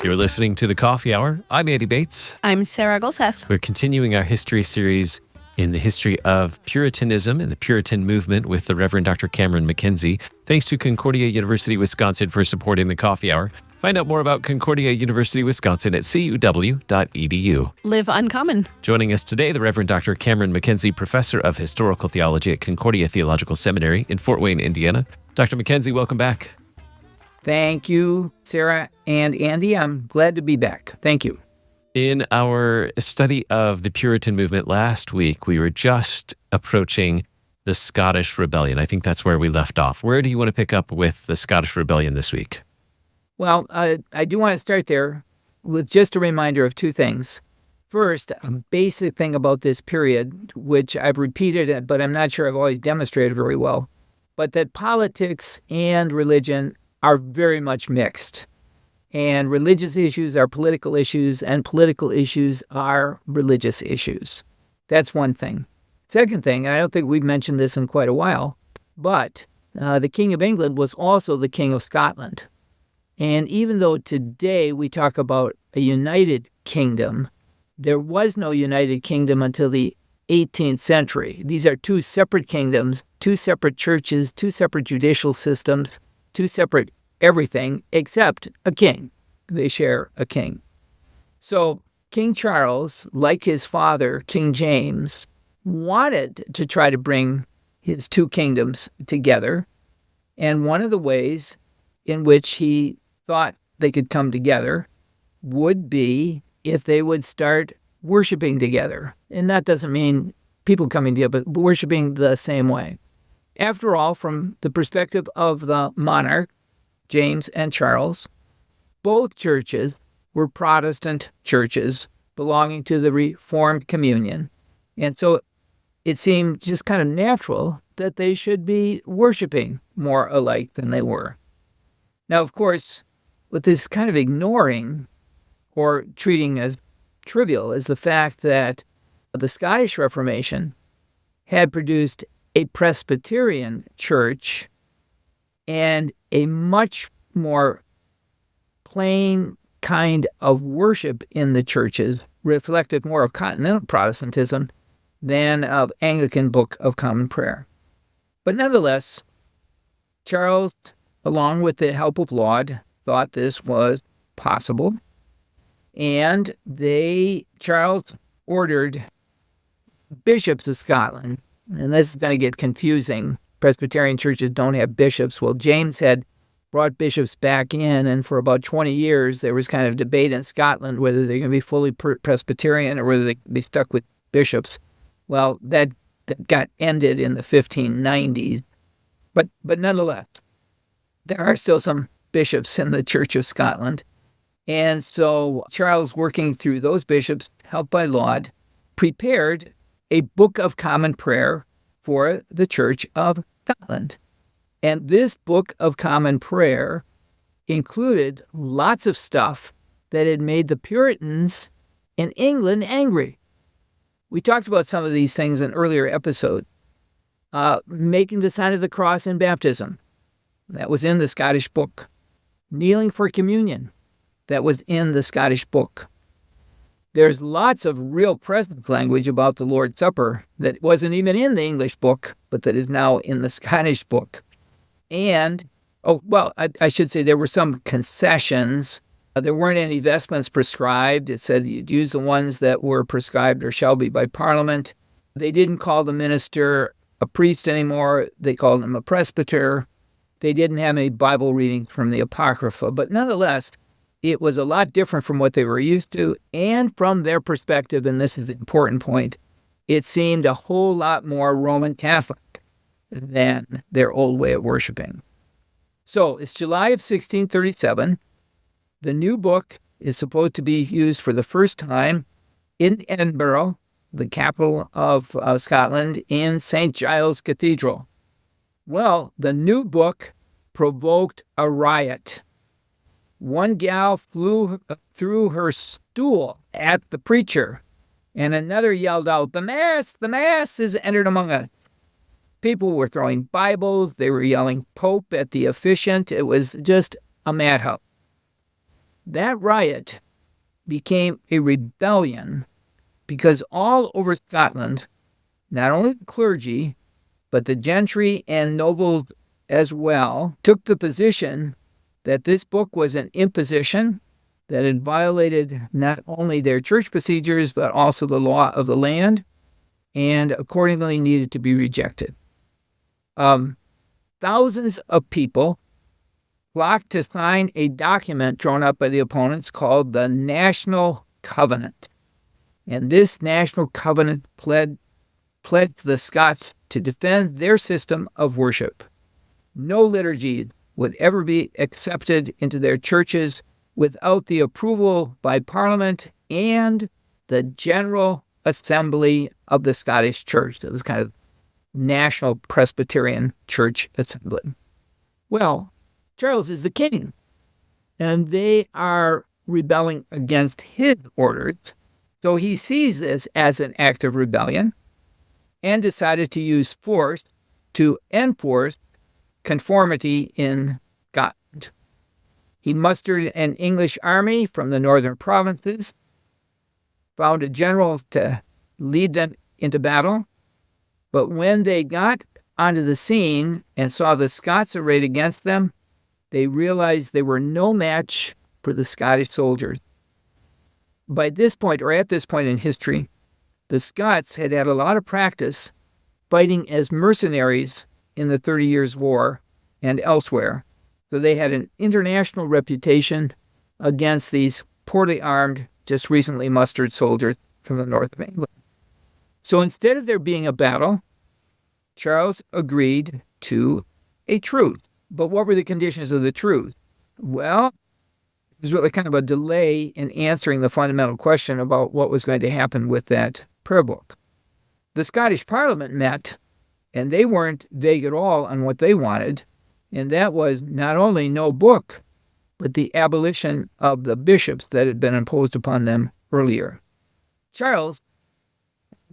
You're listening to The Coffee Hour. I'm Andy Bates. I'm Sarah Golseth. We're continuing our history series in the history of Puritanism and the Puritan Movement with the Reverend Dr. Cameron MacKenzie. Thanks to Concordia University, Wisconsin for supporting The Coffee Hour. Find out more about Concordia University, Wisconsin at cuw.edu. Live uncommon. Joining us today, the Reverend Dr. Cameron MacKenzie, Professor of Historical Theology at Concordia Theological Seminary in Fort Wayne, Indiana. Dr. MacKenzie, welcome back. Thank you, Sarah and Andy. I'm glad to be back. Thank you. In our study of the Puritan movement last week, we were just approaching the Scottish Rebellion. I think that's where we left off. Where do you want to pick up with the Scottish Rebellion this week? Well, I do want to start there with just a reminder of two things. First, a basic thing about this period, which I've repeated, but I'm not sure I've always demonstrated very well, but that politics and religion are very much mixed. And religious issues are political issues, and political issues are religious issues. That's one thing. Second thing, and I don't think we've mentioned this in quite a while, but the King of England was also the King of Scotland. And even though today we talk about a united kingdom, there was no united kingdom until the 18th century. These are two separate kingdoms, two separate churches, two separate judicial systems, two separate everything except a king. They share a king. So King Charles, like his father, King James, wanted to try to bring his two kingdoms together. And one of the ways in which he thought they could come together would be if they would start worshiping together. And that doesn't mean people coming together, but worshiping the same way. After all, from the perspective of the monarch, James and Charles, both churches were Protestant churches belonging to the Reformed communion. And so it seemed just kind of natural that they should be worshiping more alike than they were. Now, of course, what this kind of ignoring or treating as trivial is the fact that the Scottish Reformation had produced a Presbyterian church and a much more plain kind of worship in the churches reflected more of continental Protestantism than of Anglican Book of Common Prayer. But nonetheless, Charles, along with the help of Laud, thought this was possible. And Charles ordered bishops of Scotland, and this is going to get confusing. Presbyterian churches don't have bishops. Well, James had brought bishops back in, and for about 20 years, there was kind of debate in Scotland whether they're going to be fully Presbyterian or whether they could be stuck with bishops. Well, that got ended in the 1590s. But nonetheless, there are still some bishops in the Church of Scotland. And so Charles, working through those bishops, helped by Laud, prepared a Book of Common Prayer for the Church of Scotland. And this Book of Common Prayer included lots of stuff that had made the Puritans in England angry. We talked about some of these things in earlier episodes. Making the sign of the cross in baptism. That was in the Scottish book. Kneeling for communion. That was in the Scottish book. There's lots of real present language about the Lord's Supper that wasn't even in the English book, but that is now in the Scottish book. And, I should say there were some concessions. There weren't any vestments prescribed. It said you'd use the ones that were prescribed or shall be by Parliament. They didn't call the minister a priest anymore. They called him a presbyter. They didn't have any Bible reading from the Apocrypha. But nonetheless, it was a lot different from what they were used to, and from their perspective, and this is the important point, it seemed a whole lot more Roman Catholic than their old way of worshiping. So it's July of 1637. The new book is supposed to be used for the first time in Edinburgh, the capital of Scotland, in St. Giles Cathedral. Well, the new book provoked a riot. One gal flew through her stool at the preacher, and another yelled out, the Mass is entered among us." People were throwing Bibles. They were yelling Pope at the officiant. It was just a madhouse. That riot became a rebellion because all over Scotland, not only the clergy, but the gentry and nobles as well, took the position that this book was an imposition, that it violated not only their church procedures, but also the law of the land, and accordingly needed to be rejected. Thousands of people flocked to sign a document drawn up by the opponents called the National Covenant. And this National Covenant pledged the Scots to defend their system of worship. No liturgy would ever be accepted into their churches without the approval by Parliament and the General Assembly of the Scottish Church. It was kind of National Presbyterian Church Assembly. Well, Charles is the king, and they are rebelling against his orders. So he sees this as an act of rebellion and decided to use force to enforce conformity in Scotland. He mustered an English army from the northern provinces, found a general to lead them into battle, but when they got onto the scene and saw the Scots arrayed against them, they realized they were no match for the Scottish soldiers. By this point, or at this point in history, the Scots had had a lot of practice fighting as mercenaries in the 30 Years' War and elsewhere. So they had an international reputation against these poorly armed, just recently mustered soldiers from the north of England. So instead of there being a battle, Charles agreed to a truce. But what were the conditions of the truce? Well, there's really kind of a delay in answering the fundamental question about what was going to happen with that prayer book. The Scottish Parliament met, and they weren't vague at all on what they wanted, and that was not only no book, but the abolition of the bishops that had been imposed upon them earlier. Charles,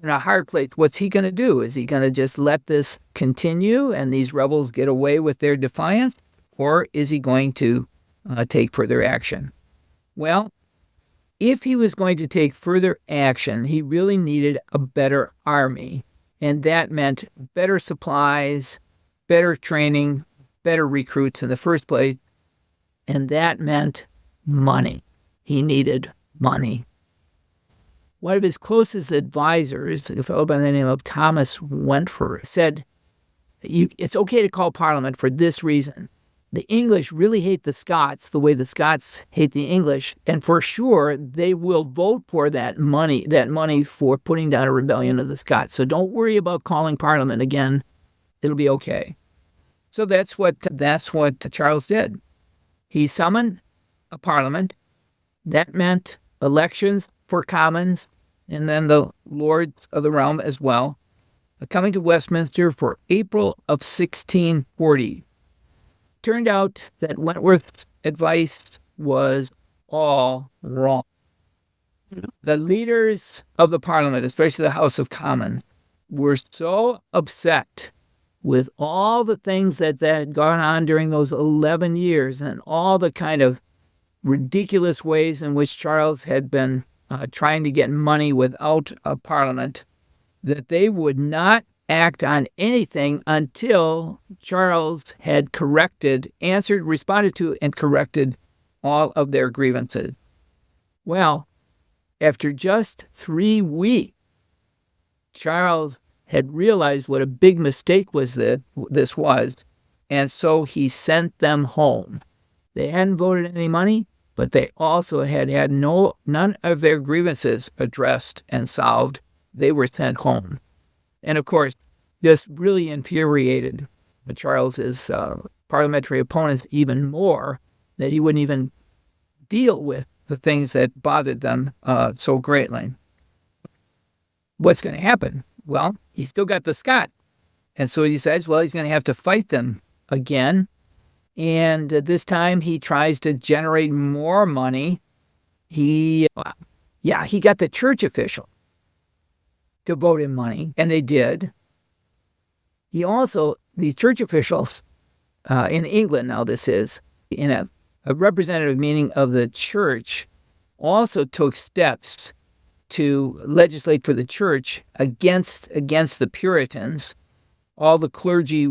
in a hard place, what's he going to do? Is he going to just let this continue and these rebels get away with their defiance, or is he going to take further action? Well, if he was going to take further action, he really needed a better army, and that meant better supplies, better training, better recruits in the first place, and that meant money. He needed money. One of his closest advisors, a fellow by the name of Thomas Wentworth, said, it's okay to call Parliament for this reason. The English really hate the Scots the way the Scots hate the English, and for sure they will vote for that money for putting down a rebellion of the Scots. So don't worry about calling Parliament again. It'll be okay. So that's what Charles did. He summoned a Parliament. That meant elections for Commons and then the Lords of the Realm as well, coming to Westminster for April of 1640. Turned out that Wentworth's advice was all wrong. The leaders of the Parliament, especially the House of Commons, were so upset with all the things that had gone on during those 11 years and all the kind of ridiculous ways in which Charles had been trying to get money without a Parliament, that they would not act on anything until Charles had responded to and corrected all of their grievances. Well, after just 3 weeks, Charles had realized what a big mistake this was, and so he sent them home. They hadn't voted any money, but they also had none of their grievances addressed and solved. They were sent home. And of course, this really infuriated Charles's parliamentary opponents even more, that he wouldn't even deal with the things that bothered them so greatly. What's going to happen? Well, he's still got the Scot. And so he decides, well, he's going to have to fight them again. And this time he tries to generate more money. He got the church official to vote him money, and they did. The church officials in England, now this is, in a a representative meaning of the church, also took steps to legislate for the church against the Puritans. All the clergy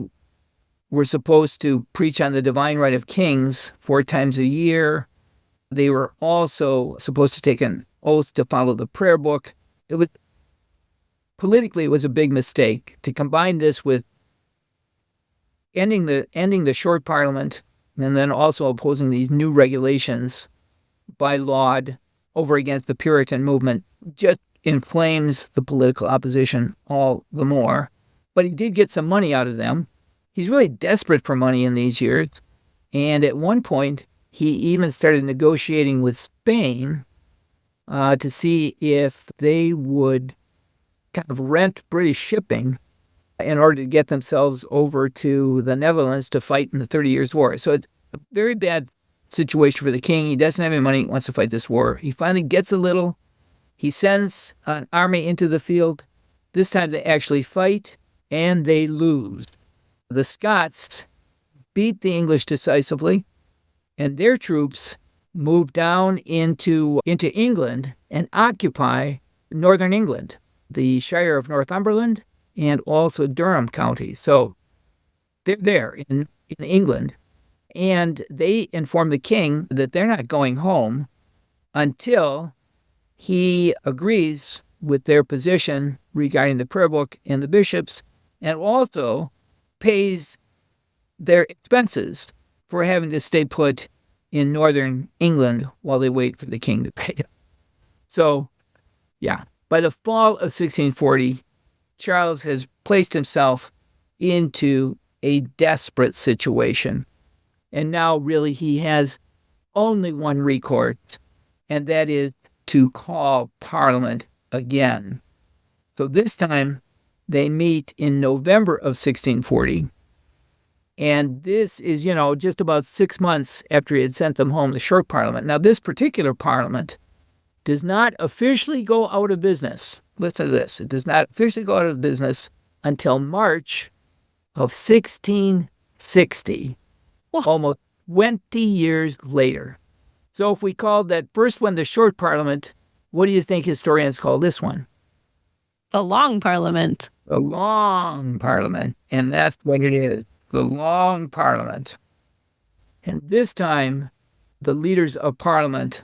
were supposed to preach on the divine right of kings 4 times a year. They were also supposed to take an oath to follow the prayer book. Politically, it was a big mistake to combine this with ending the short parliament and then also opposing these new regulations by Laud over against the Puritan movement. Just inflames the political opposition all the more. But he did get some money out of them. He's really desperate for money in these years. And at one point, he even started negotiating with Spain to see if they would kind of rent British shipping in order to get themselves over to the Netherlands to fight in the 30 Years' War. So it's a very bad situation for the king. He doesn't have any money. He wants to fight this war. He finally gets a little. He sends an army into the field. This time they actually fight, and they lose. The Scots beat the English decisively, and their troops move down into England and occupy northern England, the Shire of Northumberland, and also Durham County. So they're there in England, and they inform the king that they're not going home until he agrees with their position regarding the prayer book and the bishops, and also pays their expenses for having to stay put in northern England while they wait for the king to pay it. So, yeah, by the fall of 1640, Charles has placed himself into a desperate situation. And now, really, he has only one recourse, and that is to call Parliament again. So this time, they meet in November of 1640. And this is, just about 6 months after he had sent them home, the short Parliament. Now, this particular Parliament does not officially go out of business. Listen to this. It does not officially go out of business until March of 1660, almost 20 years later. So if we called that first one the short Parliament, what do you think historians call this one? The long Parliament. The long Parliament. And that's what it is. The long Parliament. And this time, the leaders of Parliament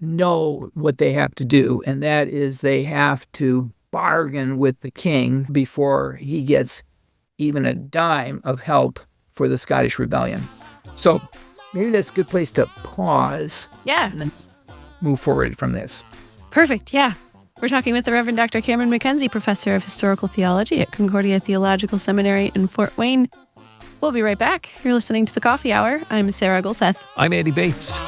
know what they have to do, and that is they have to bargain with the king before he gets even a dime of help for the Scottish Rebellion. So maybe that's a good place to pause. Yeah. And then move forward from this. Perfect. Yeah. We're talking with the Reverend Dr. Cameron MacKenzie, Professor of Historical Theology at Concordia Theological Seminary in Fort Wayne. We'll be right back. You're listening to The Coffee Hour. I'm Sarah Gulseth. I'm Andy Bates.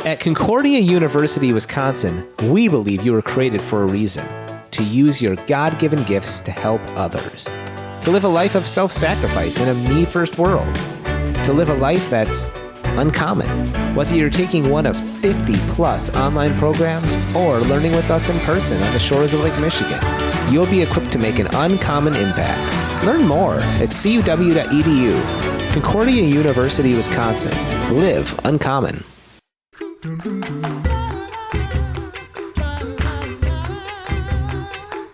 At Concordia University, Wisconsin, we believe you were created for a reason: to use your God-given gifts to help others, to live a life of self-sacrifice in a me-first world, to live a life that's uncommon. Whether you're taking one of 50-plus online programs or learning with us in person on the shores of Lake Michigan, you'll be equipped to make an uncommon impact. Learn more at cuw.edu. Concordia University, Wisconsin. Live uncommon.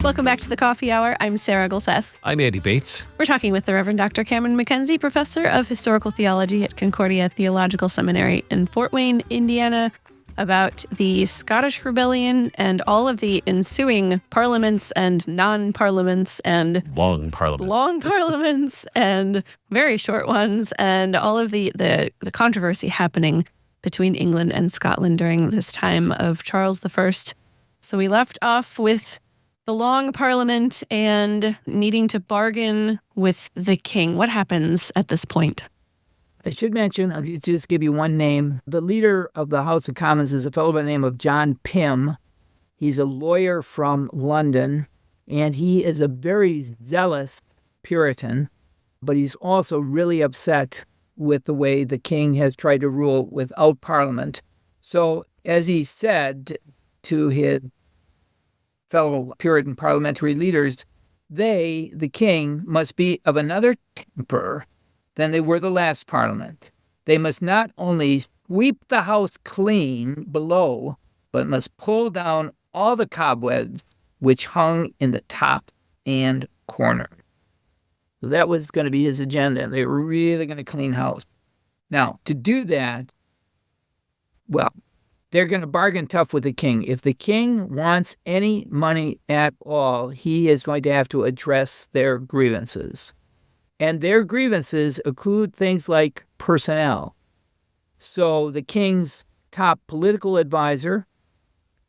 Welcome back to The Coffee Hour. I'm Sarah Gulseth. I'm Andy Bates. We're talking with the Reverend Dr. Cameron MacKenzie, Professor of Historical Theology at Concordia Theological Seminary in Fort Wayne, Indiana, about the Scottish Rebellion and all of the ensuing parliaments and non-parliaments and long parliaments and very short ones, and all of the controversy happening between England and Scotland during this time of Charles I. So we left off with the long parliament and needing to bargain with the king. What happens at this point? I should mention, I'll just give you one name. The leader of the House of Commons is a fellow by the name of John Pym. He's a lawyer from London, and he is a very zealous Puritan, but he's also really upset with the way the king has tried to rule without Parliament. So as he said to his fellow Puritan parliamentary leaders, they, the king, must be of another temper than they were the last parliament. They must not only sweep the house clean below, but must pull down all the cobwebs which hung in the top and corner. So that was going to be his agenda. They were really going to clean house. Now, to do that, well, they're going to bargain tough with the king. If the king wants any money at all, he is going to have to address their grievances. And their grievances include things like personnel. So the king's top political advisor,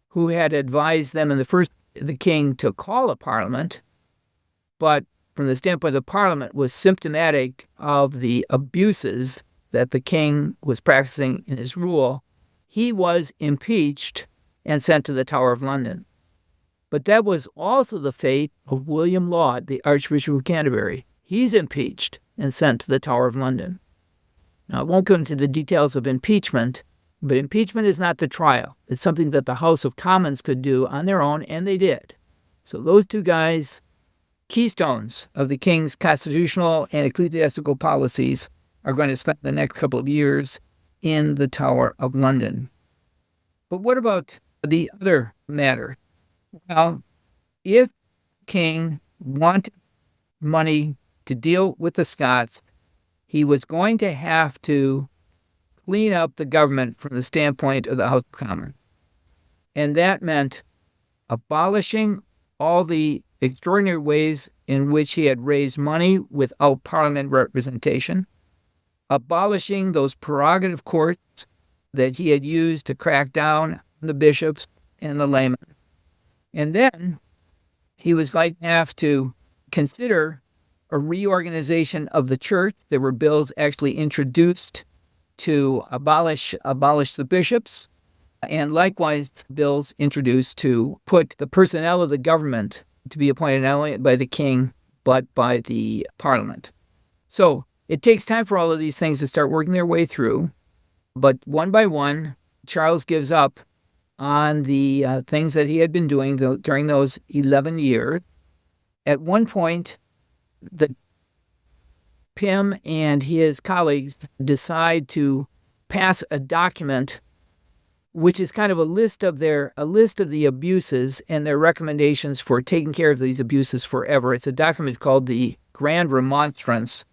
who had advised them the king to call a parliament, but from the standpoint of the parliament was symptomatic of the abuses that the king was practicing in his rule, he was impeached and sent to the Tower of London. But that was also the fate of William Laud, the Archbishop of Canterbury. He's impeached and sent to the Tower of London. Now, I won't go into the details of impeachment, but impeachment is not the trial. It's something that the House of Commons could do on their own, and they did. So those two guys, keystones of the king's constitutional and ecclesiastical policies, are going to spend the next couple of years in the Tower of London. But what about the other matter? Well, if king wanted money to deal with the Scots, he was going to have to clean up the government from the standpoint of the House of Commons. And that meant abolishing all the extraordinary ways in which he had raised money without parliament representation, abolishing those prerogative courts that he had used to crack down on the bishops and the laymen. And then he was going to have to consider a reorganization of the church. There were bills actually introduced to abolish the bishops, and likewise bills introduced to put the personnel of the government to be appointed not only by the king, but by the parliament. So it takes time for all of these things to start working their way through, but one by one, Charles gives up on the things that he had been doing during those 11 years. At one point, the Pym and his colleagues decide to pass a document which is kind of a list of the abuses and their recommendations for taking care of these abuses forever. It's a document called the Grand Remonstrance.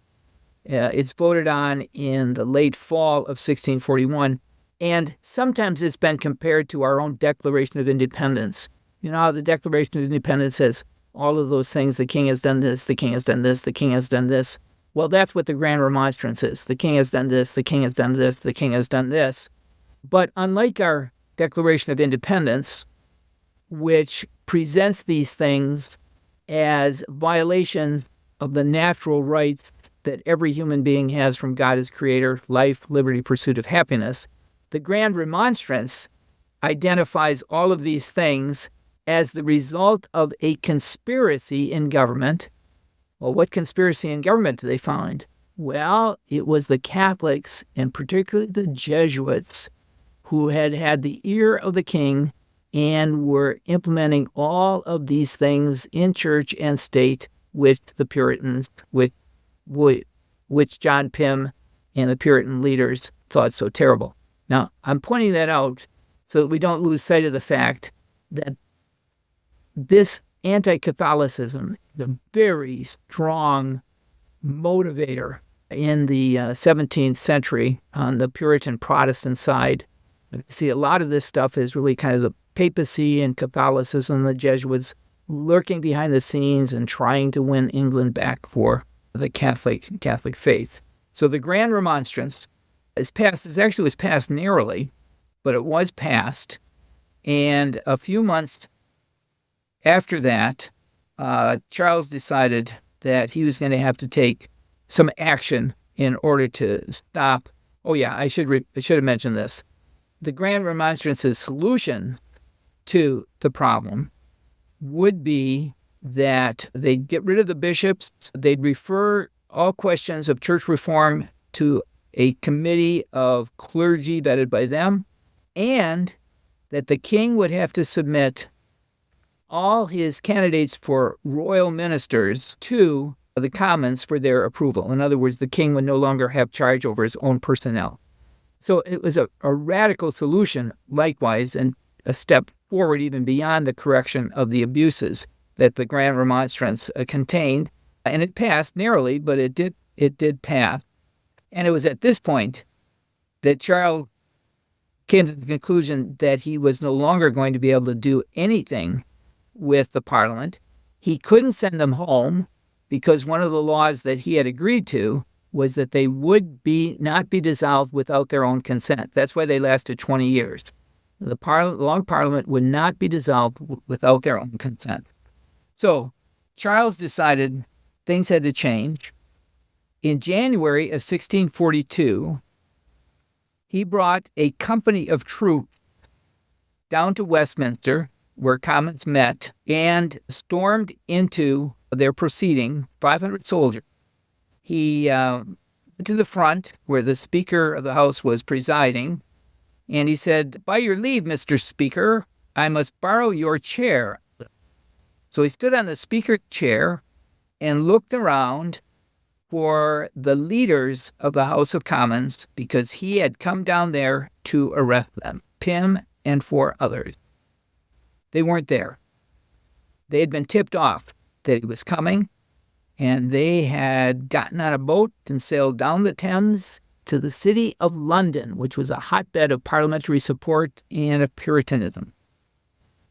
It's voted on in the late fall of 1641, and sometimes it's been compared to our own Declaration of Independence. You know how the Declaration of Independence says all of those things, the king has done this, the king has done this, the king has done this. Well, that's what the Grand Remonstrance is. The king has done this, the king has done this, the king has done this. But unlike our Declaration of Independence, which presents these things as violations of the natural rights that every human being has from God as creator, life, liberty, pursuit of happiness, the Grand Remonstrance identifies all of these things as the result of a conspiracy in government. Well, what conspiracy in government do they find? Well, it was the Catholics, and particularly the Jesuits, who had had the ear of the king and were implementing all of these things in church and state with the Puritans, which John Pym and the Puritan leaders thought so terrible. Now, I'm pointing that out so that we don't lose sight of the fact that this anti-Catholicism is a very strong motivator in the 17th century on the Puritan Protestant side. See, a lot of this stuff is really kind of the papacy and Catholicism, the Jesuits lurking behind the scenes and trying to win England back for the Catholic faith. So the Grand Remonstrance was passed narrowly, but it was passed. And a few months after that, Charles decided that he was going to have to take some action in order to stop. Oh yeah, I should have mentioned this. The Grand Remonstrance's solution to the problem would be that they'd get rid of the bishops, they'd refer all questions of church reform to a committee of clergy vetted by them, and that the king would have to submit all his candidates for royal ministers to the Commons for their approval. In other words, the king would no longer have charge over his own personnel. So it was a radical solution, likewise, and a step forward even beyond the correction of the abuses that the Grand Remonstrance contained. And it passed narrowly, but it did pass. And it was at this point that Charles came to the conclusion that he was no longer going to be able to do anything with the Parliament. He couldn't send them home because one of the laws that he had agreed to was that they would not be dissolved without their own consent. That's why they lasted 20 years. The Long Parliament would not be dissolved without their own consent. So Charles decided things had to change. In January of 1642, he brought a company of troops down to Westminster, where Commons met, and stormed into their proceeding, 500 soldiers. He went to the front, where the Speaker of the House was presiding, and he said, "By your leave, Mr. Speaker, I must borrow your chair." So he stood on the Speaker's chair and looked around for the leaders of the House of Commons, because he had come down there to arrest them, Pym and 4 others. They weren't there. They had been tipped off that he was coming, and they had gotten on a boat and sailed down the Thames to the city of London, which was a hotbed of parliamentary support and of Puritanism.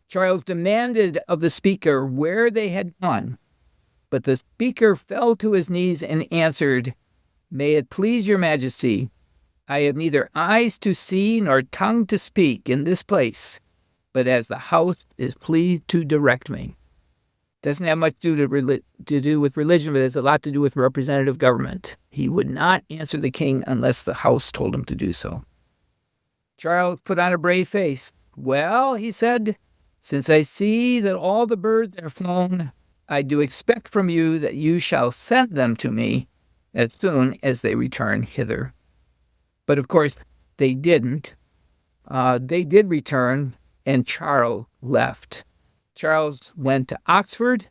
Charles demanded of the Speaker where they had gone, but the Speaker fell to his knees and answered, "May it please your Majesty, I have neither eyes to see nor tongue to speak in this place, but as the House is pleased to direct me." Doesn't have much to do with religion, but it has a lot to do with representative government. He would not answer the king unless the House told him to do so. Charles put on a brave face. "Well," he said, "since I see that all the birds are flown, I do expect from you that you shall send them to me as soon as they return hither." But of course, they didn't. They did return, and Charles left. Charles went to Oxford,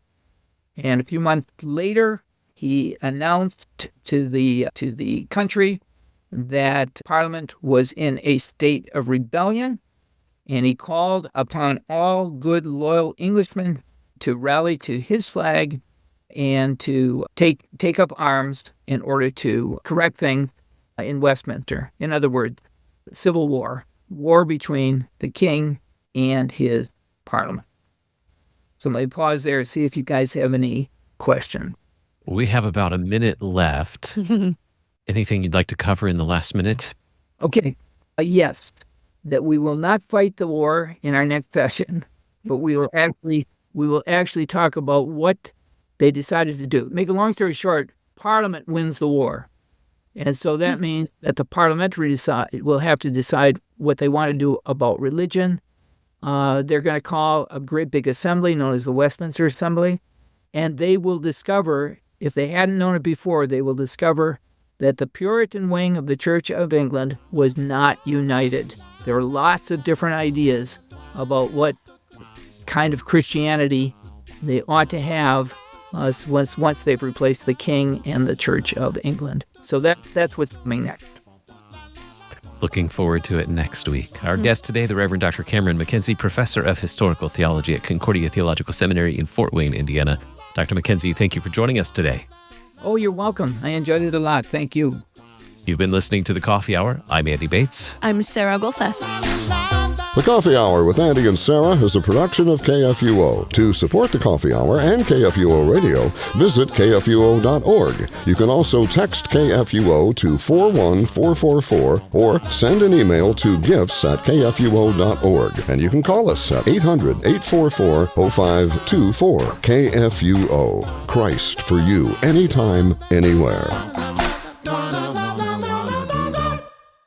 and a few months later, he announced to the country that Parliament was in a state of rebellion, and he called upon all good, loyal Englishmen to rally to his flag and to take up arms in order to correct things in Westminster. In other words, civil war between the king and his Parliament. So let me pause there and see if you guys have any questions. We have about a minute left. Anything you'd like to cover in the last minute? Okay. Yes, that we will not fight the war in our next session, but we will actually talk about what they decided to do. Make a long story short, Parliament wins the war. And so that means that the parliamentary will have to decide what they want to do about religion. They're going to call a great big assembly known as the Westminster Assembly, and they will discover, if they hadn't known it before, they will discover that the Puritan wing of the Church of England was not united. There are lots of different ideas about what kind of Christianity they ought to have once they've replaced the king and the Church of England. So that's what's coming next. Looking forward to it next week. Our guest today, the Reverend Dr. Cameron MacKenzie, Professor of Historical Theology at Concordia Theological Seminary in Fort Wayne, Indiana. Dr. MacKenzie, thank you for joining us today. Oh, you're welcome. I enjoyed it a lot. Thank you. You've been listening to The Coffee Hour. I'm Andy Bates. I'm Sarah Golseth. The Coffee Hour with Andy and Sarah is a production of KFUO. To support the Coffee Hour and KFUO Radio, visit kfuo.org. You can also text KFUO to 41444 or send an email to gifts@kfuo.org. And you can call us at 800-844-0524. KFUO. Christ for you, anytime, anywhere.